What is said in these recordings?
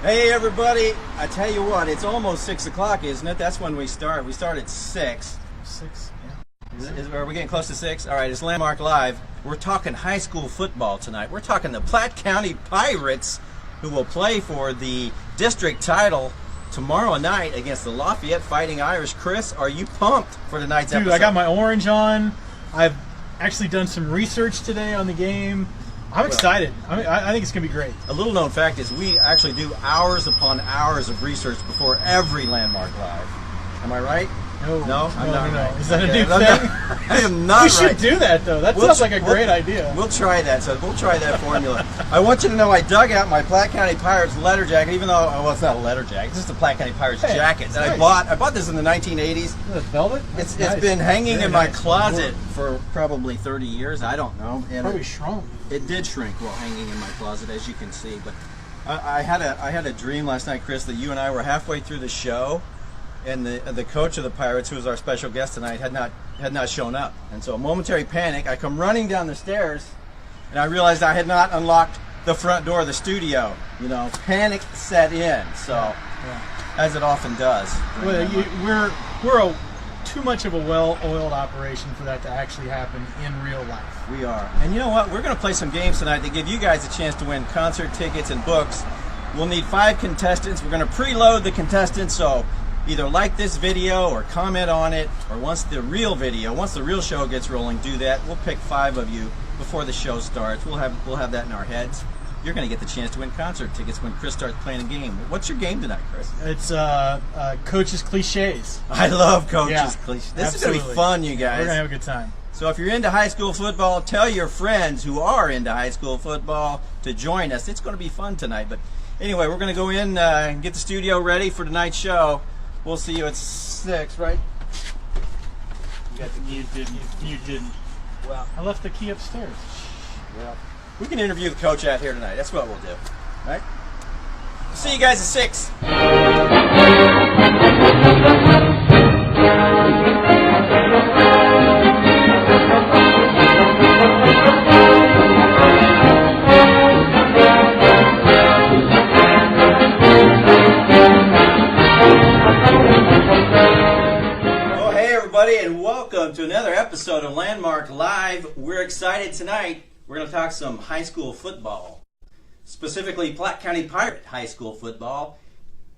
Hey everybody, I tell you what, it's almost 6 o'clock, isn't it? That's when we start. We start at 6. 6, yeah. Are we getting close to 6? All right, it's Landmark Live. We're talking high school football tonight. We're talking the Platte County Pirates, who will play for the district title tomorrow night against the Lafayette Fighting Irish. Chris, are you pumped for tonight's episode? Dude, I got my orange on. I've actually done some research today on the game. I'm excited. I think it's going to be great. A little known fact is we actually do hours upon hours of research before every Landmark Live. Am I right? No, I'm not right. Is that a Okay, new I'm thing? I am not We right. should do that, though. That sounds like a great idea. We'll try that. So we'll try that formula. I want you to know I dug out my Platte County Pirates letter jacket, even though, well, it's not a letter jacket. It's just a Platte County Pirates jacket that nice. I bought this in the 1980s. Is it velvet? It's Nice. been hanging Very in my nice. closet for probably 30 years. I don't know. And Probably shrunk. it did shrink while hanging in my closet, as you can see. But I had a dream last night, Chris, that you and I were halfway through the show, and the coach of the Pirates, who was our special guest tonight, had not shown up. And so, a momentary panic, I come running down the stairs, and I realized I had not unlocked the front door of the studio. You know, panic set in. So, as it often does. Well, we're too much of a well-oiled operation for that to actually happen in real life. We are. And you know what? We're going to play some games tonight to give you guys a chance to win concert tickets and books. We'll need 5 contestants. We're going to preload the contestants, so either like this video or comment on it, or once the real show gets rolling, do that. We'll pick 5 of you before the show starts. We'll have that in our heads. You're going to get the chance to win concert tickets when Chris starts playing a game. What's your game tonight, Chris? It's Coach's Cliches. I love Coach's Yeah, Cliches. This absolutely. is going to be fun, you guys. We're going to have a good time. So if you're into high school football, tell your friends who are into high school football to join us. It's going to be fun tonight. But anyway, we're going to go in and get the studio ready for tonight's show. We'll see you at 6, right? You got the key. You didn't. Well, I left the key upstairs. well, we can interview the coach out here tonight. That's what we'll do. All right? See you guys at 6. Oh, hey everybody, and welcome to another episode of Landmark Live. We're excited tonight. We're going to talk some high school football, specifically Platte County Pirate high school football.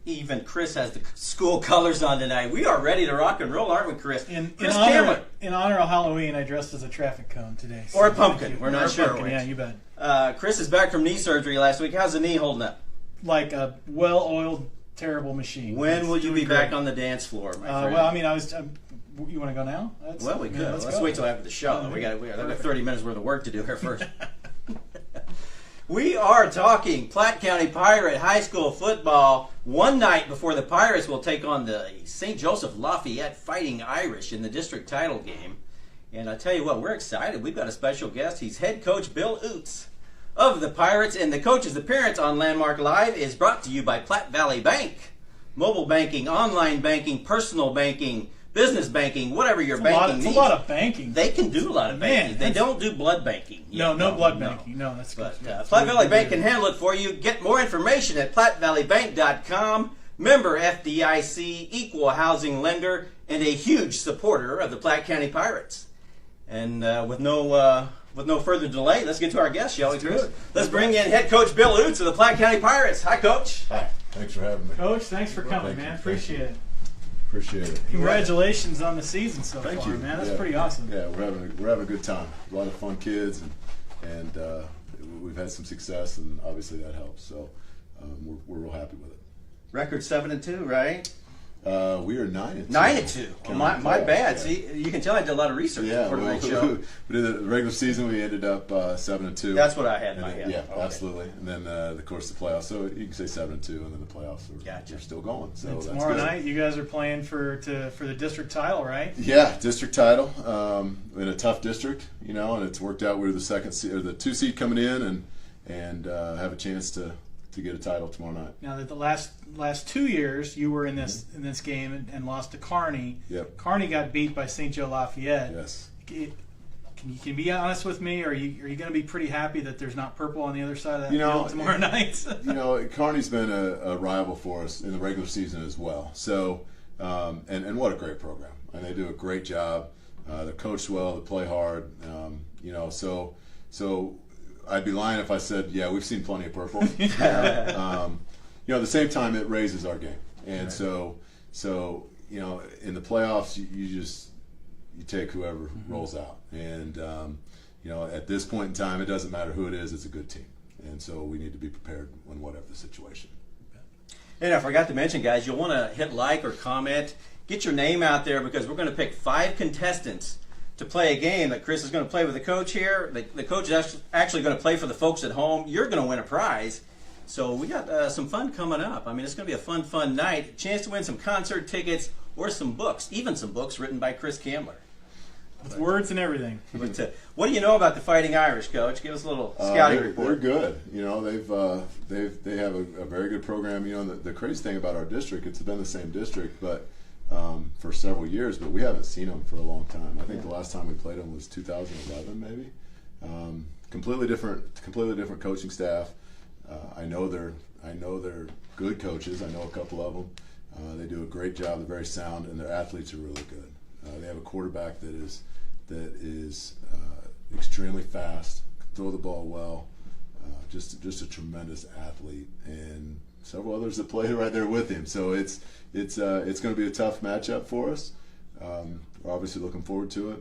Even Chris has the school colors on tonight. We are ready to rock and roll, aren't we, Chris? In Cameron. honor of Halloween, I dressed as a traffic cone today. Or a pumpkin. We're not sure Pumpkin, which. yeah, you bet. Chris is back from knee surgery last week. How's the knee holding up? Like a well-oiled, terrible machine. When It's will you doing be great. back on the dance floor, my friend? Well, I mean, you want to go now? Well, we could. Let's go. wait till after the show. We got 30 minutes worth of work to do here first. We are talking Platte County Pirate high school football one night before the Pirates will take on the St. Joseph Lafayette Fighting Irish in the district title game. And I tell you what, we're excited. We've got a special guest. He's head coach Bill Utz of the Pirates, and the coach's appearance on Landmark Live is brought to you by Platte Valley Bank. Mobile banking, online banking, personal banking, business banking, whatever your banking needs. It's a lot of banking. They can do a lot of banking. Man, They don't do blood banking. No blood banking. No, that's good. But Platte Valley Bank can handle it for you. Get more information at plattevalleybank.com. Member FDIC, equal housing lender, and a huge supporter of the Platte County Pirates. And with no further delay, let's get to our guest, shall we, Chris? Let's bring in head coach Bill Utz of the Platte County Pirates. Hi, Coach. Hi. Thanks for having me. Coach, thanks for coming, Thank you. man. Appreciate it. Appreciate it. Congratulations on the season so Thank far, you. man. That's Yeah. pretty awesome. Yeah, we're having a good time. A lot of fun kids, and we've had some success, and obviously that helps. So we're real happy with it. Record 7-2, right? We are 9-2. 9-2. Oh, my bad. Yeah. See, you can tell I did a lot of research Yeah, before well, tonight's show. we did the regular season. We ended up 7-2. That's what I had in And my then- head. Yeah, Okay. absolutely. And then of course the playoffs. So you can say 7-2, and then the playoffs Gotcha. are still going. So And that's tomorrow good. night, you guys are playing for the district title, right? Yeah, district title in a tough district, and it's worked out. We're the second seed, or the 2 seed coming in, and have a chance to get a title tomorrow night. Now that the last 2 years you were in this game and lost to Kearney. Yep. Kearney got beat by St. Joe Lafayette. Yes. Can Can you be honest with me? Are you going to be pretty happy that there's not purple on the other side of that field tomorrow night? Kearney's been a rival for us in the regular season as well. So, and what a great program. And they do a great job. They're coached well. They play hard. So I'd be lying if I said, yeah, we've seen plenty of purple. At the same time, it raises our game. And so in the playoffs, you take whoever rolls out. And, at this point in time, it doesn't matter who it is. It's a good team. And so we need to be prepared when whatever the situation. And I forgot to mention, guys, you'll want to hit like or comment. Get your name out there because we're going to pick 5 contestants to play a game that Chris is going to play with the coach here. The coach is actually going to play for the folks at home. You're going to win a prize. So we got some fun coming up. I mean, it's going to be a fun night. A chance to win some concert tickets or some books, even some books written by Chris Kamler. With words and everything. What do you know about the Fighting Irish, Coach? Give us a little scouting report. They're good. They have a very good program. The crazy thing about our district, it's been the same district, but for several years, but we haven't seen them for a long time. I think the last time we played them was 2011, maybe. Completely different coaching staff. I know they're good coaches. I know a couple of them. They do a great job. They're very sound, and their athletes are really good. They have a quarterback that is extremely fast, can throw the ball well, just a tremendous athlete, and several others that play right there with him. So it's going to be a tough matchup for us. We're obviously looking forward to it,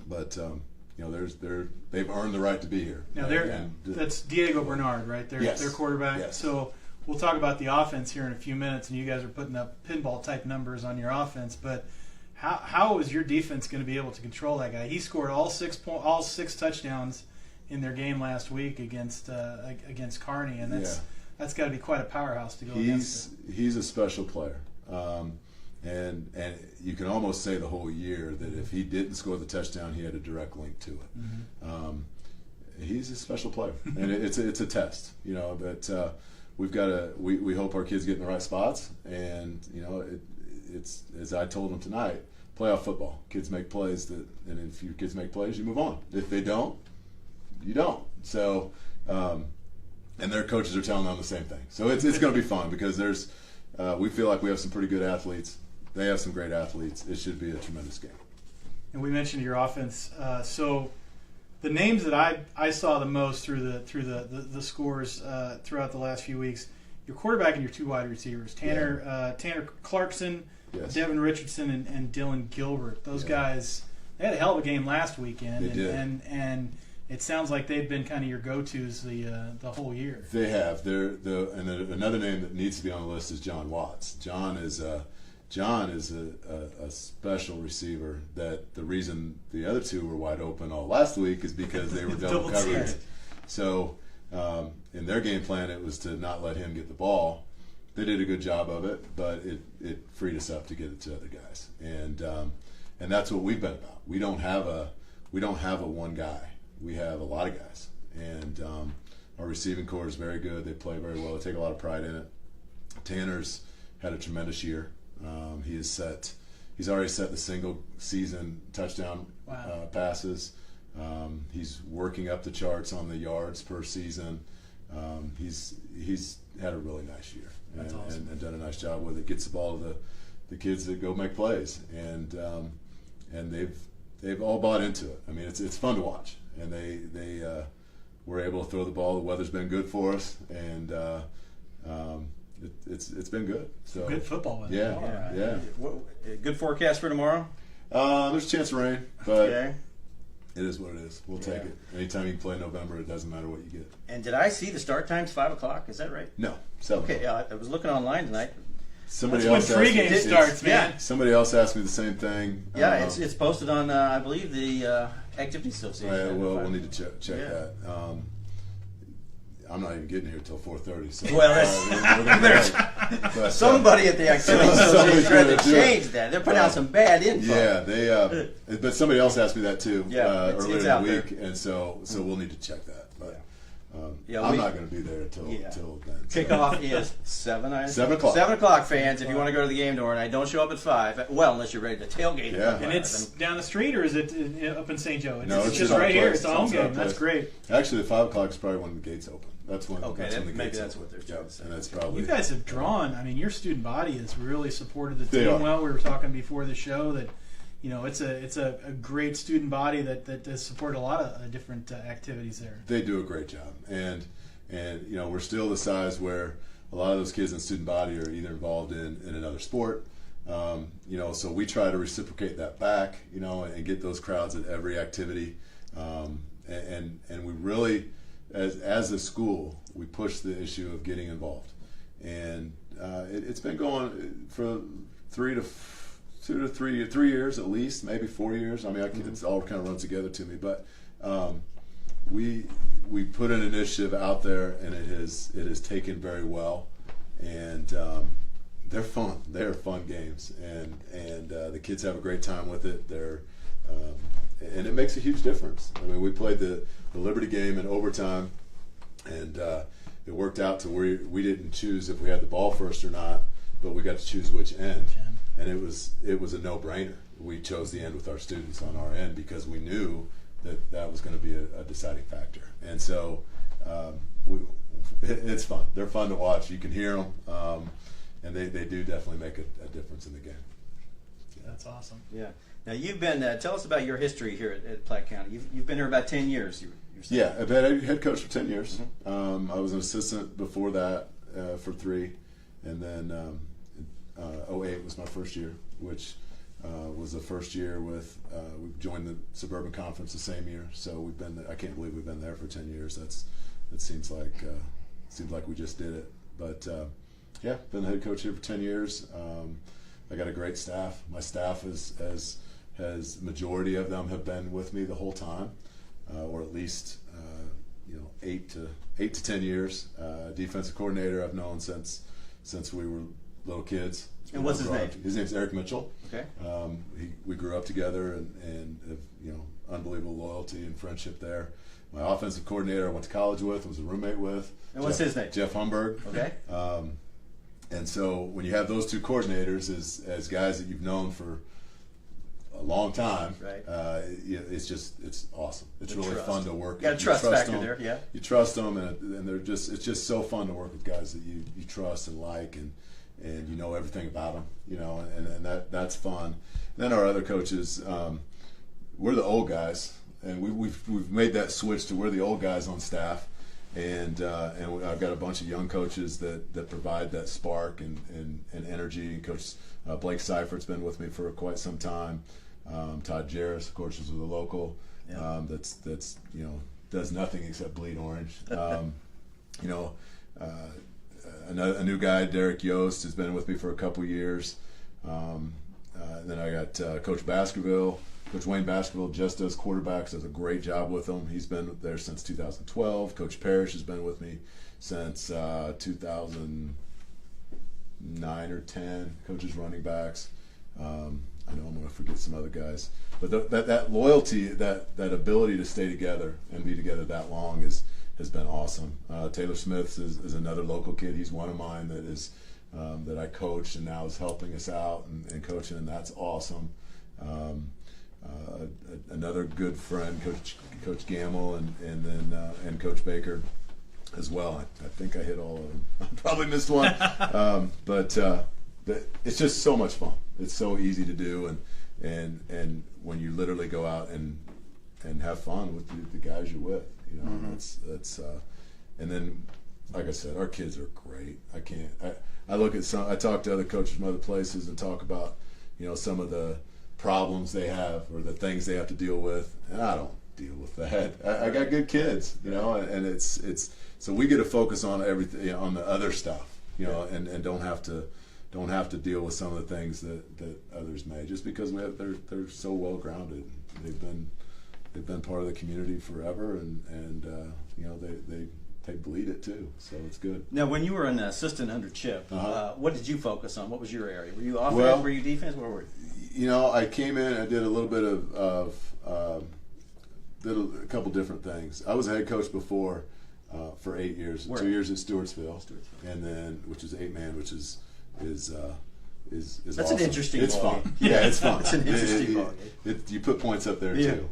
but they've earned the right to be here. Now that's Diego Bernard, right? Their quarterback. Yes. So we'll talk about the offense here in a few minutes, and you guys are putting up pinball type numbers on your offense, but. How is your defense going to be able to control that guy? He scored all six touchdowns in their game last week against Kearney, and that's got to be quite a powerhouse to go against. He's a special player, and you can almost say the whole year that if he didn't score the touchdown, he had a direct link to it. Mm-hmm. He's a special player, and it's a test, But we've got to we hope our kids get in the right spots, and it's as I told them tonight, playoff football. Kids make plays and if your kids make plays, you move on. If they don't, you don't. So, and their coaches are telling them the same thing. So it's going to be fun because we feel like we have some pretty good athletes. They have some great athletes. It should be a tremendous game. And we mentioned your offense. So the names that I saw the most through the scores throughout the last few weeks. Your quarterback and your 2 wide receivers, Tanner Clarkson, yes. Devin Richardson, and Dylan Gilbert. Those guys, they had a hell of a game last weekend, and it sounds like they've been kind of your go-tos the whole year. They have. Another name that needs to be on the list is John Watts. John is a special receiver. That the reason the other 2 were wide open all last week is because they were double covered. So. In their game plan, it was to not let him get the ball. They did a good job of it, but it freed us up to get it to other guys, and that's what we've been about. We don't have a one guy. We have a lot of guys, and our receiving core is very good. They play very well. They take a lot of pride in it. Tanner's had a tremendous year. He's already set the single season touchdown passes. He's working up the charts on the yards per season. He's had a really nice year and done a nice job with it. Gets the ball to the kids that go make plays, and they've all bought into it. I mean, it's fun to watch, and they were able to throw the ball. The weather's been good for us, and it's been good. So good football weather. Yeah. Good forecast for tomorrow. There's a chance of rain, but. Okay. It is what it is. We'll take it. Anytime you can play in November, it doesn't matter what you get. And did I see the start time's 5 o'clock? Is that right? No, 7. Okay, I was looking online tonight. That's when pregame starts, man. Yeah. Somebody else asked me the same thing. Yeah, it's posted on, I believe, the Activity Association. We'll need to check that. I'm not even getting here till 4:30. So, there's somebody at the Activity Association tried to change that. They're putting out some bad info. Yeah, but somebody else asked me that too earlier in the week, there. and so we'll need to check that. But I'm not going to be there till then. So. Kickoff is 7. 7 o'clock. 7 o'clock, fans. If you want to go to the game tomorrow night, don't show up at 5. Well, unless you're ready to tailgate. Yeah. And it's down the street, or is it up in St. Joe? It's just right here. It's a home game. That's great. Actually, the 5 o'clock is probably when the gates open. That's when. Okay, that's when the maybe gates that's open. what they're trying to say. And that's probably. You guys have drawn. I mean, your student body has really supported the They team are. well. We were talking before the show that, it's a great student body that has supported a lot of different activities there. They do a great job, and we're still the size where a lot of those kids in student body are either involved in another sport, so we try to reciprocate that back, and get those crowds at every activity, and we really, as a school, we push the issue of getting involved, and it's been going for 3 to 3 years at least, maybe 4 years. I mean, it's all kind of runs together to me, but we put an initiative out there, and it has taken very well, and they're fun. They are fun games, and the kids have a great time with it. And it makes a huge difference. I mean, we played the Liberty game in overtime, and it worked out to where we didn't choose if we had the ball first or not, but we got to choose which end. And it was a no-brainer. We chose the end with our students on our end because we knew that was going to be a deciding factor. And so it's fun. They're fun to watch. You can hear them, and they do definitely make a difference in the game. Yeah. That's awesome. Yeah. Now you've been. Tell us about your history here at Platte County. You've been here about 10 years. You're saying. Yeah, I've been head coach for 10 years. I was an assistant before that for 3, and then 08 was my first year, which was the first year with we joined the Suburban Conference the same year. So we've been. I can't believe we've been there for 10 years. That seems like we just did it. But yeah, been the head coach here for 10 years. I got a great staff. My staff has majority of them have been with me the whole time, or at least 8 to 10 years. Defensive coordinator I've known since we were little kids. And what's his name? His name's Eric Mitchell. Okay. We grew up together and unbelievable loyalty and friendship there. My offensive coordinator I went to college with, was a roommate with. And what's his name? Jeff Humberg. Okay. And so when you have those two coordinators as guys that you've known for a long time, right. It's awesome. It's really trust. fun to work. Got a trust factor them. there, yeah. You trust them, and it's just so fun to work with guys that you trust and like, and you know everything about them, and that's fun. And then our other coaches, we're the old guys, and we've made that switch to we're the old guys on staff, and I've got a bunch of young coaches that provide that spark and energy. And Coach Blake Seifert's been with me for quite some time. Todd Jarris, of course, is with a local. Yeah. That's does nothing except bleed orange. A new guy, Derek Yost, has been with me for a couple years. Then I got Coach Baskerville. Coach Wayne Baskerville just does quarterbacks, does a great job with them. He's been there since 2012. Coach Parrish has been with me since 2009 or 10. Coaches running backs. I know I'm going to forget some other guys. But that loyalty, that ability to stay together and be together that long has been awesome. Taylor Smith is another local kid. He's one of mine that I coached and now is helping us out and coaching, and that's awesome. Another good friend, Coach Gamble, and then Coach Baker as well. I think I hit all of them. I probably missed one, but it's just so much fun. It's so easy to do, and when you literally go out and have fun with the guys you're with, that's and then like I said, our kids are great. I look at I talk to other coaches from other places and talk about some of the problems they have or the things they have to deal with, and I don't deal with that. I got good kids, and it's so we get to focus on everything, on the other stuff, and don't have to deal with some of the things that others may, just because they're so well grounded. They've been part of the community forever, and they bleed it too, so it's good. Now, when you were an assistant under Chip, what did you focus on? What was your area? Were you offense? Well, were you defense? Where were you? I came in. I did a little bit of did a couple different things. I was a head coach before, for 8 years. Where? 2 years at Stewartsville, and then which is 8-man, which is That's awesome. an interesting It's ball fun. game. Yeah, it's fun. It's an interesting ball game. You put points up there Yeah. too.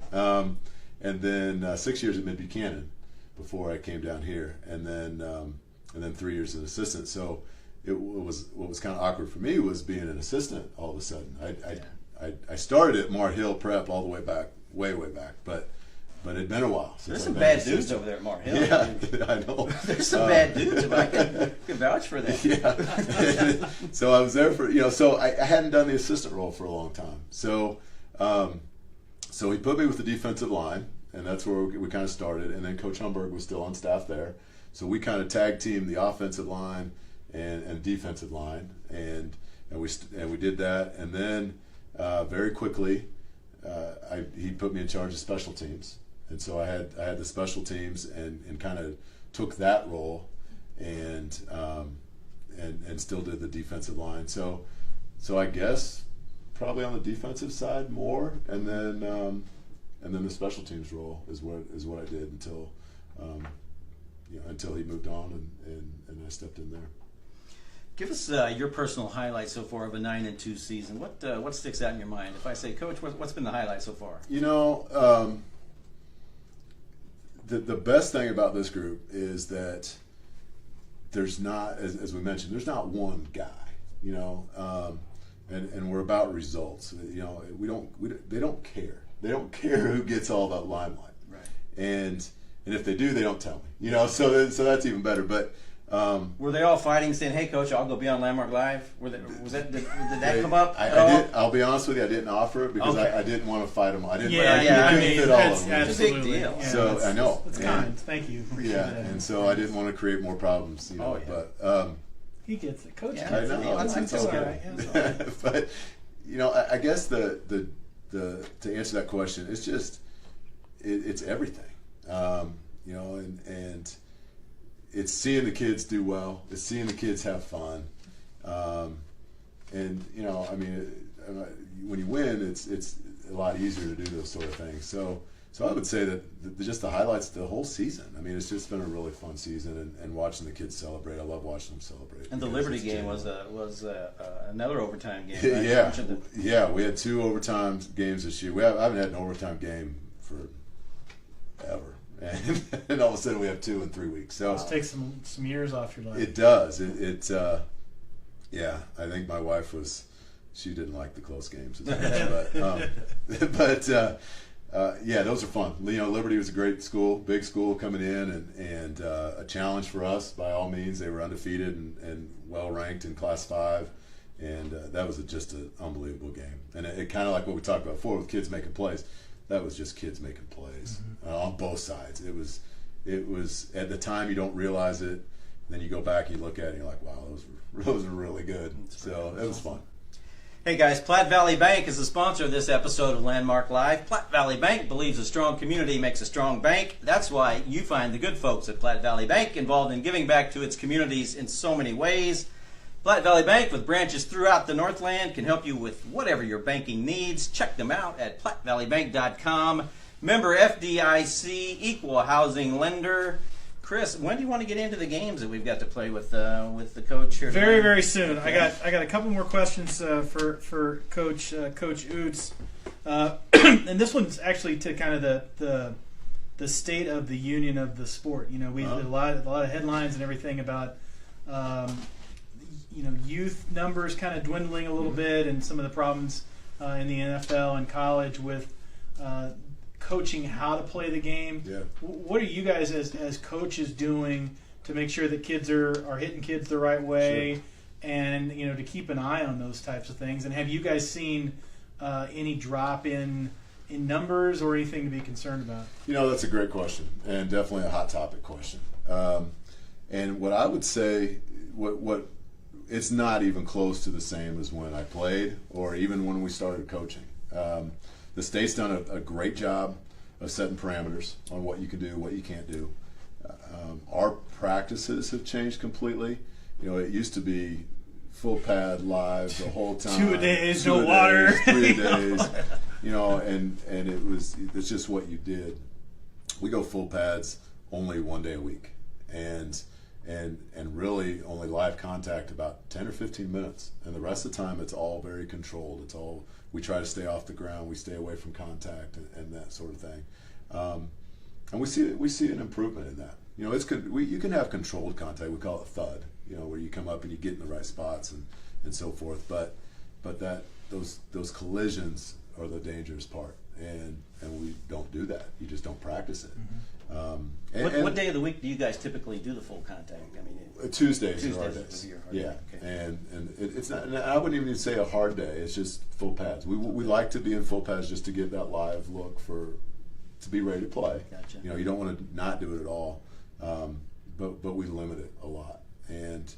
And then 6 years at Mid Buchanan before I came down here, and then 3 years as an assistant. So what was kind of awkward for me was being an assistant all of a sudden. I started at Mart Hill Prep all the way back, way back, but it'd been a while. There's Since some I've bad been an dudes assistant. over there at Mart Hill. Yeah, I know. There's some bad dudes, if I can vouch for that. Yeah. So I was there for, so I hadn't done the assistant role for a long time. So so he put me with the defensive line, and that's where we kind of started. And then Coach Humberg was still on staff there. So we kind of tag teamed the offensive line and defensive line, and we did that. And then very quickly, he put me in charge of special teams. And so I had the special teams and kind of took that role and still did the defensive line. So I guess probably on the defensive side more, and then the special teams role is what I did until he moved on and I stepped in there. Give us your personal highlight so far of a 9-2 season. What sticks out in your mind? If I say, Coach, what's been the highlight so far? The best thing about this group is that there's not, as we mentioned, there's not one guy, and we're about results. They don't care. They don't care who gets all that limelight. Right. And if they do, they don't tell me. So that's even better. But were they all fighting, saying, "Hey, Coach, I'll go be on Landmark Live"? Did that come up? I'll be honest with you, I didn't offer it because Okay. I didn't want to fight them. I didn't. Yeah, I couldn't fit all of them. It's a big deal. Yeah, So I know. It's kind. Thank you. Yeah, and so I didn't want to create more problems. Oh, yeah. But He gets it. Coach Yeah, gets I it. know. That's It's a all guy. good. Yeah. But I guess the to answer that question, it's just it's everything. And it's seeing the kids do well. It's seeing the kids have fun. When you win, it's a lot easier to do those sort of things. So I would say that just the highlights of the whole season. I mean, it's just been a really fun season, and watching the kids celebrate. I love watching them celebrate. And the because Liberty it's game genuine. was another overtime game. Right? Yeah, we had 2 overtime games this year. I haven't had an overtime game for ever, and all of a sudden we have 2 in 3 weeks. So Let's take some years off your life. it does. I think my wife she didn't like the close games as much, but those are fun. Liberty was a great school, big school coming in, and a challenge for us by all means. They were undefeated and well ranked in Class 5, and that was just an unbelievable game. And it kind of like what we talked about before with kids making plays. That was just kids making plays on both sides. It was at the time you don't realize it. Then you go back and you look at it and you're like, wow, those were really good. So it was fun. Hey guys, Platte Valley Bank is the sponsor of this episode of Landmark Live. Platte Valley Bank believes a strong community makes a strong bank. That's why you find the good folks at Platte Valley Bank involved in giving back to its communities in so many ways. Platte Valley Bank, with branches throughout the Northland, can help you with whatever your banking needs. Check them out at plattevalleybank.com. Member FDIC, equal housing lender. Chris, when do you want to get into the games that we've got to play with the coach here? Very, very soon. I got a couple more questions for Coach Utz, and this one's actually to kind of the state of the union of the sport. We did a lot of headlines and everything about youth numbers kind of dwindling a little bit, and some of the problems in the NFL and college with coaching how to play the game. Yeah. What are you guys as coaches doing to make sure that kids are hitting kids the right way, and to keep an eye on those types of things? And have you guys seen any drop in numbers or anything to be concerned about? That's a great question, and definitely a hot topic question. And what I would say, what it's not even close to the same as when I played or even when we started coaching. The state's done a great job of setting parameters on what you can do, what you can't do. Our practices have changed completely. It used to be full pad live the whole time. 2 days, no water. 3 days. And it's just what you did. We go full pads only 1 day a week. and really only live contact about 10 or 15 minutes, and the rest of the time it's all very controlled. It's all, we try to stay off the ground, we stay away from contact and that sort of thing, and we see an improvement in that. You know, you can have controlled contact. We call it thud. You know, where you come up and you get in the right spots and so forth. But those collisions are the dangerous part, and we don't do that. You just don't practice it. What day of the week do you guys typically do the full contact? I mean, Tuesdays are our days. Is your hard Yeah, day. Okay. and it's not. And I wouldn't even say a hard day. It's just full pads. We like to be in full pads just to get that live look to be ready to play. Gotcha. You know, you don't want to not do it at all, but we limit it a lot, and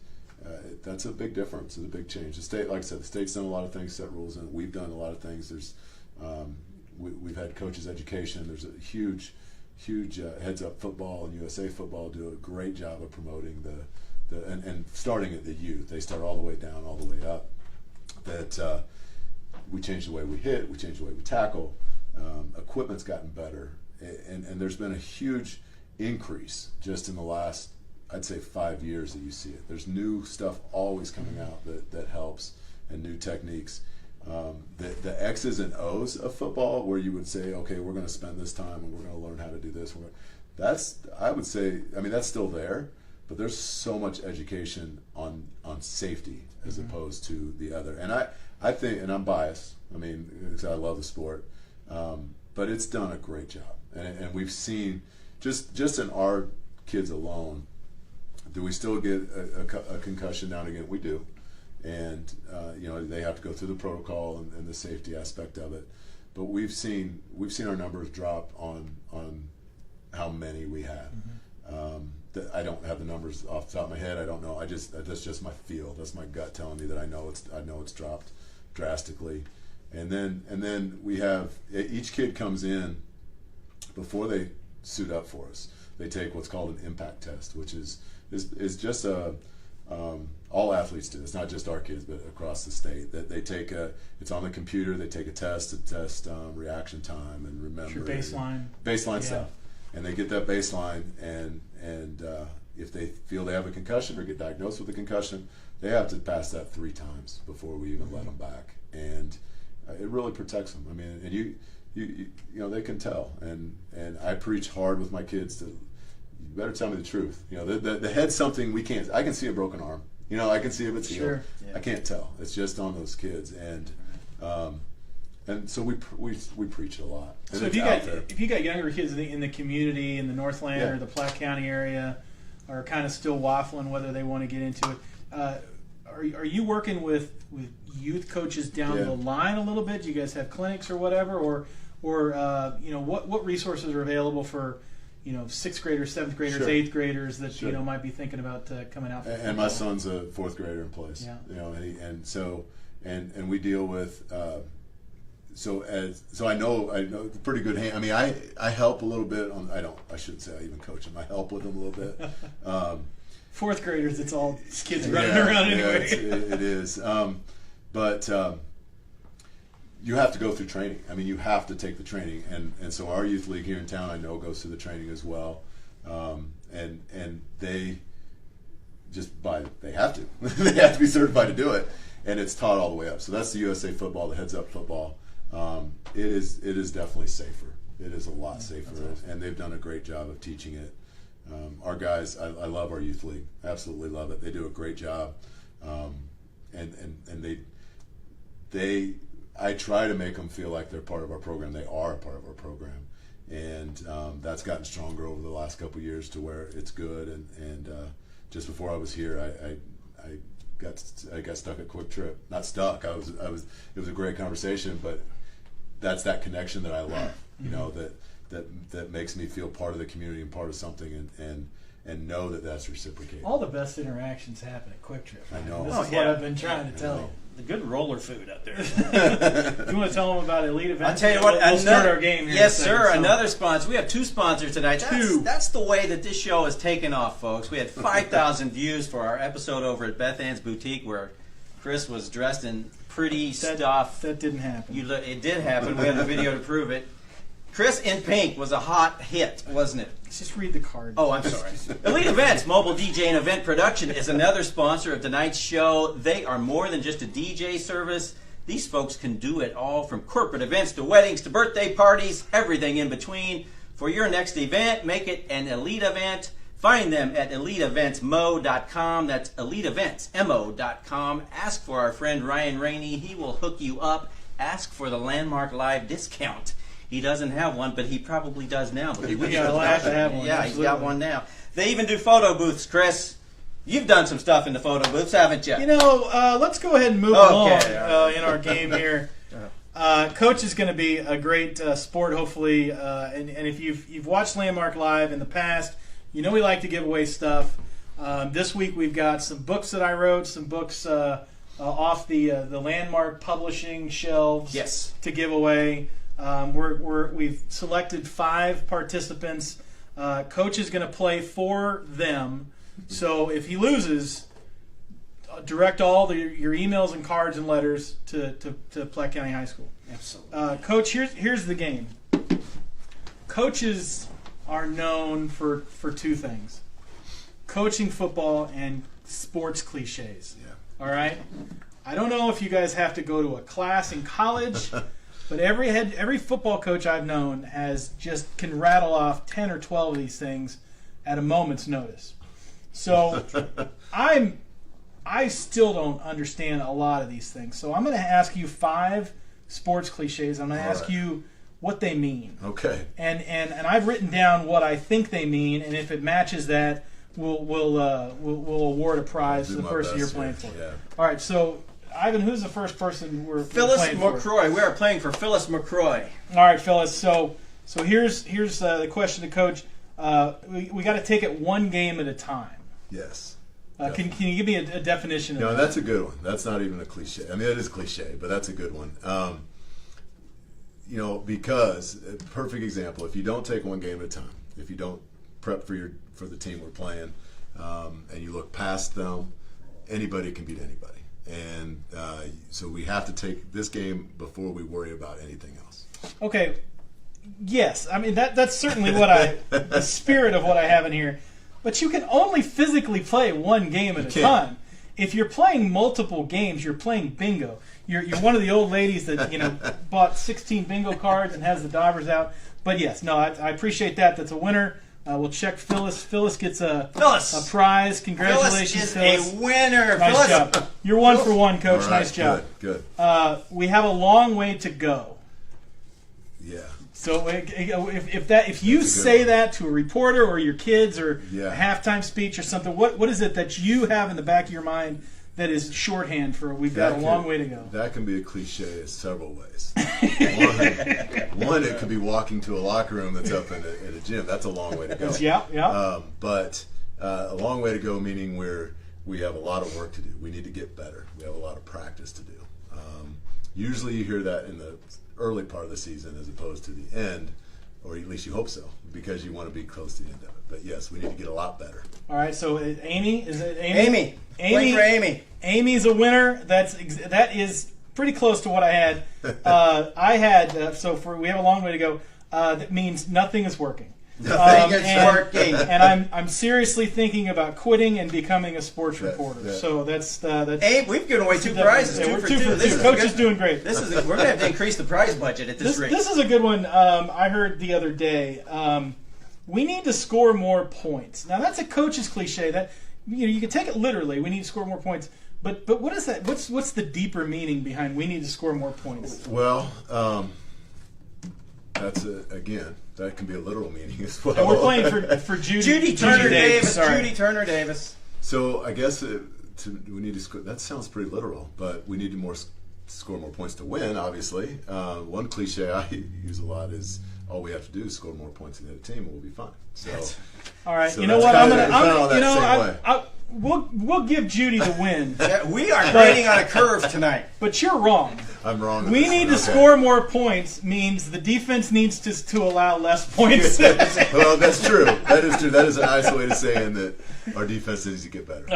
that's a big difference. It's a big change. The state, like I said, the state's done a lot of things, set rules, and we've done a lot of things. There's we've had coaches education. There's a huge heads up football and USA football do a great job of promoting and starting at the youth. They start all the way down, all the way up. That we changed the way we hit, we changed the way we tackle. Equipment's gotten better, and there's been a huge increase just in the last, I'd say, 5 years that you see it. There's new stuff always coming out that helps, and new techniques. The X's and O's of football, where you would say, okay, we're going to spend this time and we're going to learn how to do this. I would say, I mean, that's still there, but there's so much education on safety as opposed to the other. And I think, and I'm biased, I mean, because I love the sport, but it's done a great job. And we've seen, just in our kids alone, do we still get a concussion now and again? We do. And you know, they have to go through the protocol and the safety aspect of it. But we've seen our numbers drop on how many we had. I don't have the numbers off the top of my head. I don't know. That's just my feel. That's my gut telling me that I know it's dropped drastically. And then we have, each kid comes in before they suit up for us. They take what's called an impact test, which is just all athletes do. It's not just our kids, but across the state. That they take it's on the computer. They take a test to test reaction time and remember your baseline stuff, and they get that baseline. And if they feel they have a concussion or get diagnosed with a concussion, they have to pass that 3 times before we even let them back. And it really protects them. I mean, and you know, they can tell. And I preach hard with my kids to, you better tell me the truth. You know, the head's something we can't. I can see a broken arm. You know, I can see if it's healed. Sure. I can't tell. It's just on those kids, and so we preach it a lot. And so if you got younger kids in the community in the Northland or the Platte County area, are kind of still waffling whether they want to get into it, are you working with youth coaches down the line a little bit? Do you guys have clinics or whatever, or you know, what resources are available for, you know, 6th graders, 7th graders, 8th graders that you know might be thinking about coming out? And my son's a 4th grader in place. Yeah. You know, and we deal with. So I know pretty good hand. I mean, I help a little bit on. I shouldn't say I even coach them. I help with them a little bit. 4th graders, it's all kids running around anyway. It is. But you have to go through training. I mean, you have to take the training, and so our youth league here in town, I know, goes through the training as well, and they they have to they have to be certified to do it, and it's taught all the way up. So that's the USA football, the heads up football. It is definitely safer. It is a lot safer, awesome. And they've done a great job of teaching it. Our guys, I love our youth league. Absolutely love it. They do a great job, and I try to make them feel like they're part of our program. They are a part of our program, and that's gotten stronger over the last couple of years to where it's good. And just before I was here, I got stuck at Quick Trip. Not stuck. It was a great conversation, but that's that connection that I love. You know, that makes me feel part of the community and part of something, and know that that's reciprocated. All the best interactions happen at Quick Trip. I know. This is what I've been trying to tell you. The good roller food up there. You want to tell them about Elite Events? I'll tell you what. We'll start our game here. Yes, sir. So. Another sponsor. We have 2 sponsors tonight. That's the way that this show has taken off, folks. We had 5,000 views for our episode over at Beth Ann's Boutique, where Chris was dressed in pretty stuff. That didn't happen. It did happen. We have the video to prove it. Chris in Pink was a hot hit, wasn't it? Just read the card. Oh, I'm sorry. Elite Events, mobile DJ and event production, is another sponsor of tonight's show. They are more than just a DJ service. These folks can do it all, from corporate events to weddings to birthday parties, everything in between. For your next event, make it an Elite Event. Find them at eliteeventsmo.com. That's eliteeventsmo.com. Ask for our friend Ryan Rainey. He will hook you up. Ask for the Landmark Live discount. He doesn't have one, but he probably does now. But he will have to have one. Yeah, Absolutely. He's got one now. They even do photo booths, Chris. You've done some stuff in the photo booths, haven't you? You know, let's go ahead and move along in our game here. Coach is going to be a great sport, hopefully. And if you've watched Landmark Live in the past, you know we like to give away stuff. This week we've got some books that I wrote, some books off the Landmark publishing shelves to give away. We've selected 5 participants. Coach is going to play for them. So if he loses, direct all your emails and cards and letters to Platte County High School. Absolutely. Coach, here's the game. Coaches are known for 2 things: coaching football and sports cliches. Yeah. All right? I don't know if you guys have to go to a class in college, but every football coach I've known can rattle off 10 or 12 of these things at a moment's notice. So I still don't understand a lot of these things. So I'm going to ask you 5 sports cliches. I'm going to ask you what they mean. Okay. And I've written down what I think they mean, and if it matches that, we'll award a prize to the person you're playing for. Yeah. All right. So Ivan, who's the first person we're Phyllis playing for? McCroy. We are playing for Phyllis McCroy. All right, Phyllis. So here's the question to Coach. We got to take it one game at a time. Yes. Can you give me a definition of that? No, that's a good one. That's not even a cliche. I mean, it is cliche, but that's a good one. Because a perfect example, if you don't take one game at a time, if you don't prep for the team we're playing, and you look past them, anybody can beat anybody. And so we have to take this game before we worry about anything else. Okay. Yes. I mean, that's certainly the spirit of what I have in here. But you can only physically play one game at a time. If you're playing multiple games, you're playing bingo. You're one of the old ladies that bought 16 bingo cards and has the daubers out. But yes, no, I appreciate that. That's a winner. We'll check Phyllis. Phyllis gets a prize. Congratulations, Phyllis is a winner. Nice Phyllis. job. You're 1 for 1, Coach. Right, nice job. Good. We have a long way to go. Yeah. So if you say that to a reporter or your kids or a halftime speech or something, what is it that you have in the back of your mind that is shorthand for we've got a long way to go? That can be a cliche in several ways. One, it could be walking to a locker room that's up in a gym. That's a long way to go. Yeah. But a long way to go meaning we have a lot of work to do. We need to get better. We have a lot of practice to do. Usually you hear that in the early part of the season as opposed to the end, or at least you hope so, because you want to be close to the end of it. But yes, we need to get a lot better. All right, so Amy, is it Amy? Amy. Playing for Amy. Amy's a winner. That is pretty close to what I had. I had we have a long way to go. That means nothing is working. Nothing is working. And I'm seriously thinking about quitting and becoming a sports reporter. So that's. Hey, we've given away 2 prizes. Yeah, 2 we're for 2 2. for 2. Coach is doing great. We're going to have to increase the prize budget at this rate. This is a good one. I heard the other day. We need to score more points. Now that's a coach's cliche. That you can take it literally. We need to score more points. But what is that? What's the deeper meaning behind we need to score more points? Well, that can be a literal meaning as well. And we're playing for Judy Turner Davis. Sorry. Judy Turner Davis. So I guess we need to score. That sounds pretty literal, but we need to score more points to win. Obviously, one cliche I use a lot is all we have to do is score more points than the other team, and we'll be fine. So, all right, so you know what? We'll give Judy the win. Yeah, we are grading on a curve tonight. But you're wrong. I'm wrong. We need to score more points means the defense needs to allow less points. Well, that's true. That is true. That is a nice way of saying that our defense needs to get better.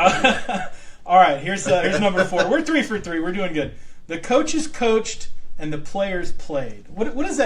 All right, here's number 4. We're 3 for 3. We're doing good. The coaches coached and the players played. What does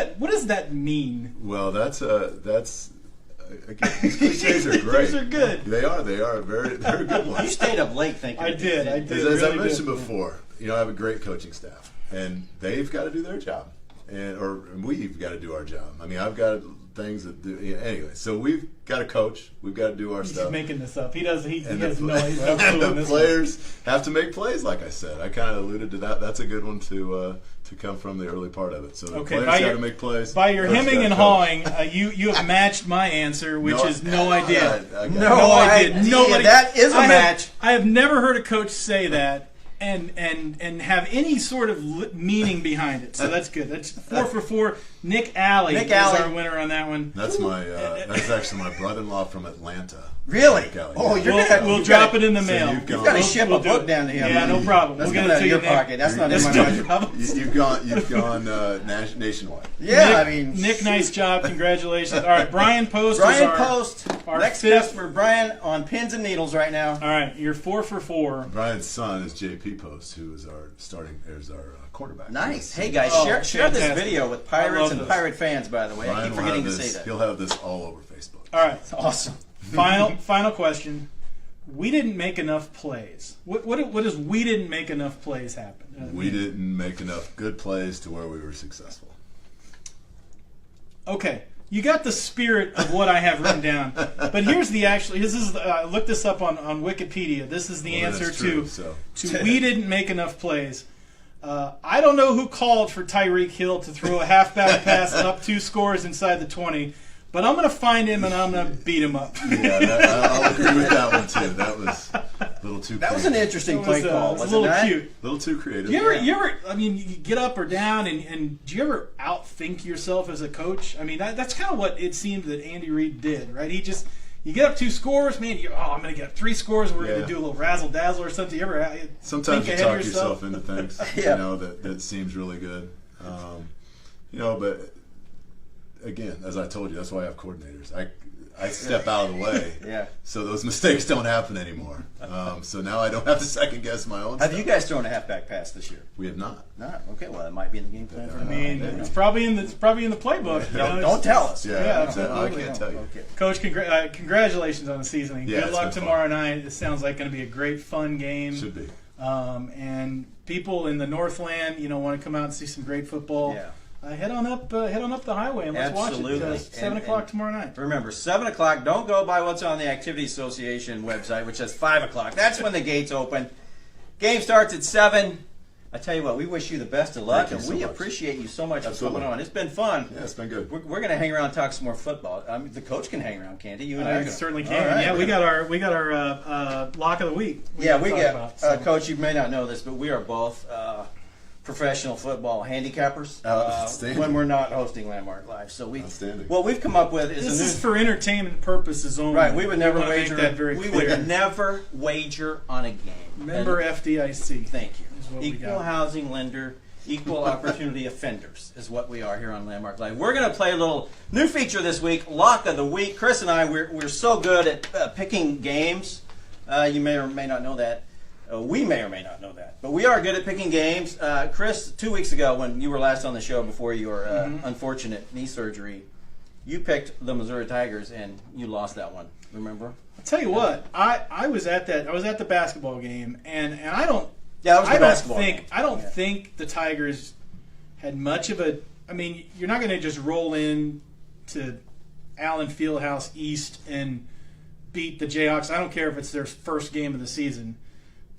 that mean? Well, that's again, these cliches are great. These are good. They are very good ones. You stayed up late thinking. I did. As really I mentioned did. before, I have a great coaching staff, and they've got to do their job, and we've got to do our job. I mean, I've got things that do anyway. So we've got to coach. We've got to do our stuff. He's making this up. He does. He And has the, no clue on the this players have to make plays. Like I said, I kind of alluded to that. That's a good one to come from the early part of it. So the players got to make plays. By your Coach hemming gotta and coach. hawing, you have matched my answer, which is no idea. No idea. Nobody. That is a match. I have never heard a coach say that and have any sort of meaning behind it. So that's good. That's 4 for 4. Nick Alley is our winner on that one. That's that's actually my brother-in-law from Atlanta. Really? Nick Alley. Oh, Yeah. We'll drop it in the mail. you've You've got to We'll- ship a book down to him. Yeah, no problem. That's We'll get coming it out to of you, your Nick. pocket. That's not in my No budget. You've gone nationwide. Yeah, Nick, nice job. Congratulations. All right, Brian Post. Brian is Post. our Next fifth. step for Brian on pins and needles right now. All right, you're 4 for 4. Brian's son is JP Post, who is our quarterback. Nice. Hey guys, Oh, share this fantastic. video with I Pirates love and this. Pirate fans. By the way, I Brian keep will forgetting to have say this. that. He'll have this all over Facebook. All right, It's awesome. final question. We didn't make enough plays. What does we didn't make enough plays happen? We didn't make enough good plays to where we were successful. Okay, you got the spirit of what I have written down, but here's the I looked this up on Wikipedia. This is the Well, answer that's true, to we didn't make enough plays. I don't know who called for Tyreek Hill to throw a halfback pass up 2 scores inside the 20, but I'm going to find him and I'm going to beat him up. Yeah, I'll agree with that one too. That was a little too. That was an creative. interesting It play was, call. it was Was a little it not? cute. A little too creative. You ever, I mean, you get up or down, and do you ever outthink yourself as a coach? I mean, that's kind of what it seemed that Andy Reid did, right? You get up 2 scores, man, I'm going to get up 3 scores, we're going to do a little razzle-dazzle or something. You ever Sometimes think you ahead talk of yourself into things, Yeah. that seems really good. But again, as I told you, that's why I have coordinators. I step out of the way, Yeah. so those mistakes don't happen anymore. So now I don't have to second guess my own. Have stuff. you guys thrown a halfback pass this year? We have not. No. Okay. Well, that might be in the game plan for I mean, it's probably in the playbook. You know, Don't tell us. Yeah, I absolutely. can't tell you. Okay. Coach, congratulations on the seasoning. Yeah, Good it's luck been tomorrow night. It sounds like going to be a great, fun game. Should be. And people in the Northland, want to come out and see some great football. Yeah. Head on up the highway and let's Absolutely. watch it. 7 o'clock tomorrow night. Remember, 7 o'clock. Don't go by what's on the Activity Association website, which says 5 o'clock. That's when the gates open. Game starts at 7. I tell you what, we wish you the best of luck, Thank you and so we much. appreciate you so much Absolutely. for coming on. It's been fun. Yeah, it's been good. We're going to hang around and talk some more football. I mean, the coach can hang around, can't he? You and I are I gonna- certainly All can. right. Yeah, we got our lock of the week. Yeah, we talk get about, so. Coach. You may not know this, but we are both professional football handicappers Outstanding. when we're not hosting Landmark Live. So Outstanding. what we've come up with is This a new is for entertainment purposes only. right. We would never wanna make wager. that very We clear. would never wager on a game. Member And FDIC. thank you. is what we Equal got. housing lender, equal opportunity offenders is what we are here on Landmark Live. We're going to play a little new feature this week, Lock of the Week. Chris and I, we're so good at picking games. You may or may not know that. We may or may not know that. But we are good at picking games. Chris, 2 weeks ago when you were last on the show before your unfortunate knee surgery, you picked the Missouri Tigers and you lost that one. Remember? I'll tell you what, I was at the basketball game and I don't Yeah, that was the I don't basketball think game. I don't Yeah. think the Tigers had much of a. I mean, you're not going to just roll in to Allen Fieldhouse East and beat the Jayhawks. I don't care if it's their first game of the season.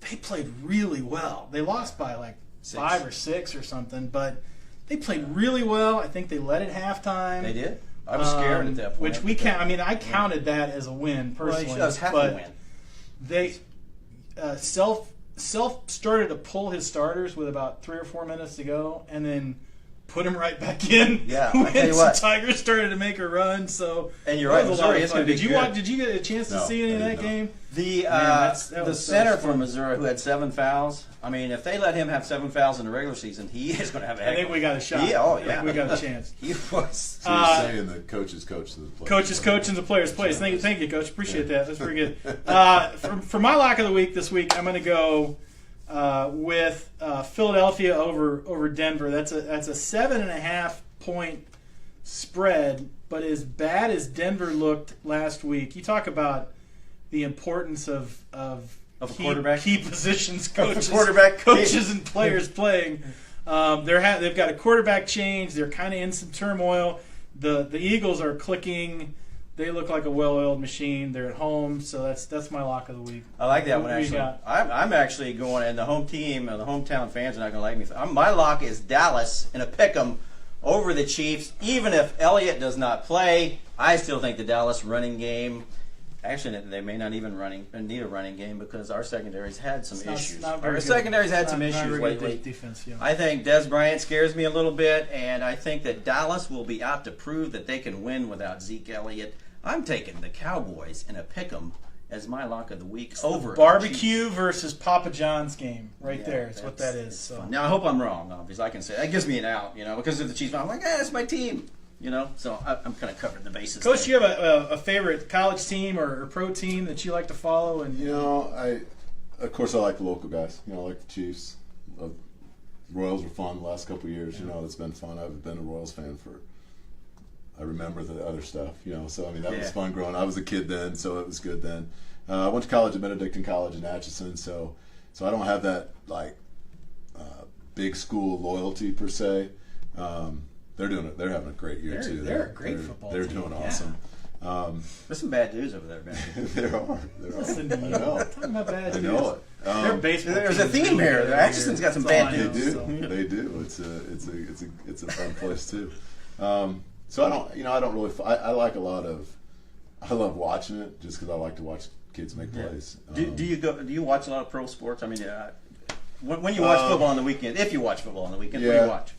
They played really well. They lost by like 5 or 6 or something, but they played really well. I think they led at halftime. They did. I was scared at that point. Which we count. I mean, I counted that as a win personally. Well, that was half but a win. They Self started to pull his starters with about 3 or 4 minutes to go, and then put him right back in. Yeah, I when tell you the what. Tigers started to make a run. So And you're that right, was a lot Missouri of is fun. gonna be Did you good. watch? Did you get a chance to No, see any of I that did game? The that the was center fun. from Missouri who had 7 fouls. I mean, if they let him have 7 fouls in the regular season, he is going to have a heck I think of we got a shot. Yeah, oh, I think yeah. we got a chance. He was. So you're saying the coaches coach the players. Coaches coach and the players plays. Thank you, Coach. Appreciate that. That's pretty good. For my lock of the week this week, I'm going to go with Philadelphia over Denver. That's a 7.5 point spread. But as bad as Denver looked last week, you talk about the importance of key positions coaches and players playing. They've got a quarterback change. They're kind of in some turmoil. The Eagles are clicking. They look like a well-oiled machine. They're at home, so that's my lock of the week. I like that one, actually. I'm actually going, and the home team, and the hometown fans are not going to like me. My lock is Dallas in a pick'em over the Chiefs. Even if Elliott does not play, I still think the Dallas running game. Actually, they may not even need a running game because our secondary's had some issues. Our secondary's had some issues lately. Defense, yeah. I think Des Bryant scares me a little bit, and I think that Dallas will be out to prove that they can win without Zeke Elliott. I'm taking the Cowboys in a pick'em as my lock of the week over the barbecue versus Papa John's game there. It's what that is. So. Now I hope I'm wrong. Obviously, I can say that gives me an out. Because of the Chiefs, I'm like, that's my team. So I'm kind of covering the bases. Coach, do you have a favorite college team or pro team that you like to follow? And of course, I like the local guys. I like the Chiefs. Royals were fun the last couple of years. Yeah. It's been fun. I've been a Royals fan I remember the other stuff. So that was fun growing. I was a kid then, so it was good then. I went to college at Benedictine College in Atchison, so I don't have that big school loyalty per se. They're doing it. They're having a great year too. They're a great football team. They're doing awesome. There's some bad dudes over there, man. There are. Listen to you. I know. Talking about bad dudes. I know it. Their baseball. There's a theme here. Atchison's got some bad dudes. They do. It's a fun place too. So I don't really. I like a lot of. I love watching it just because I like to watch kids make plays. Do you watch a lot of pro sports? I mean, when you watch football on the weekend, if you watch football on the weekend, what do you watch?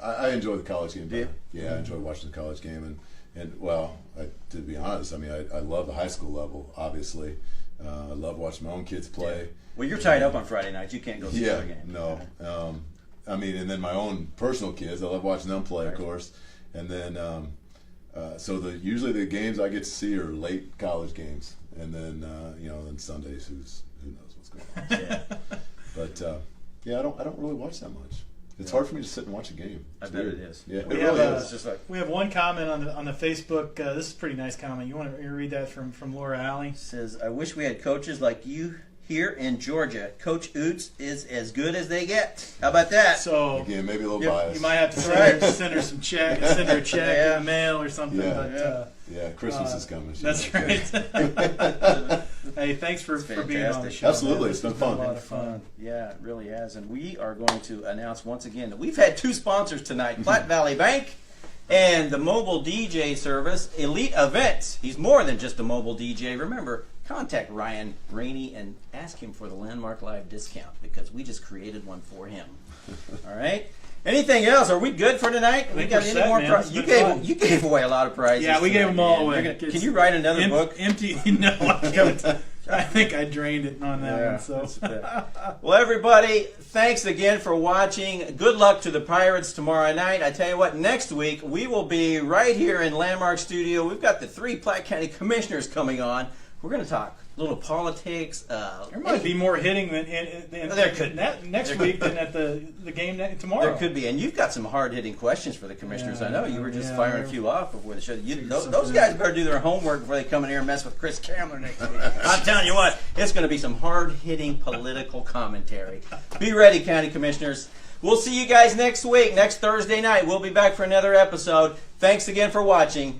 I enjoy the college game. Do you? Yeah, I enjoy watching the college game, to be honest, I love the high school level. Obviously, I love watching my own kids play. Yeah. Well, you're tied up on Friday nights. You can't go see the other game. No. And then my own personal kids, I love watching them play, of course. And then, usually the games I get to see are late college games, and then then Sundays, who knows what's going on. Yeah. But I don't really watch that much. It's hard for me to sit and watch a game. I bet it is. Yeah, we have one comment on the Facebook. This is a pretty nice comment. You want to read that from Laura Alley? It says, I wish we had coaches like you here in Georgia. Coach Utz is as good as they get. How about that? So again, maybe a little biased. You might have to send her some check, send her a check in the mail or something. Yeah, Christmas is coming. That's right. Hey, thanks for being on the show. Absolutely, it's been fun. A lot of fun. Yeah, it really has. And we are going to announce once again that we've had two sponsors tonight: Platte Valley Bank and the mobile DJ service, Elite Events. He's more than just a mobile DJ. Remember, contact Ryan Rainey and ask him for the Landmark Live discount because we just created one for him. All right. Anything else? Are we good for tonight? We got any more prizes? You gave away a lot of prizes. Yeah, we gave them all away. Can you write another book? Empty? No, I think I drained it on that one. So, well, everybody, thanks again for watching. Good luck to the Pirates tomorrow night. I tell you what, next week we will be right here in Landmark Studio. We've got the 3 Platte County Commissioners coming on. We're going to talk a little politics. There might be more hitting than next week than at the game tomorrow. There could be, and you've got some hard-hitting questions for the commissioners. I know you were just firing a few off before the show. Those guys better do their homework before they come in here and mess with Chris Kamler next week. I'm telling you what, it's going to be some hard-hitting political commentary. Be ready, County Commissioners. We'll see you guys next week, next Thursday night. We'll be back for another episode. Thanks again for watching.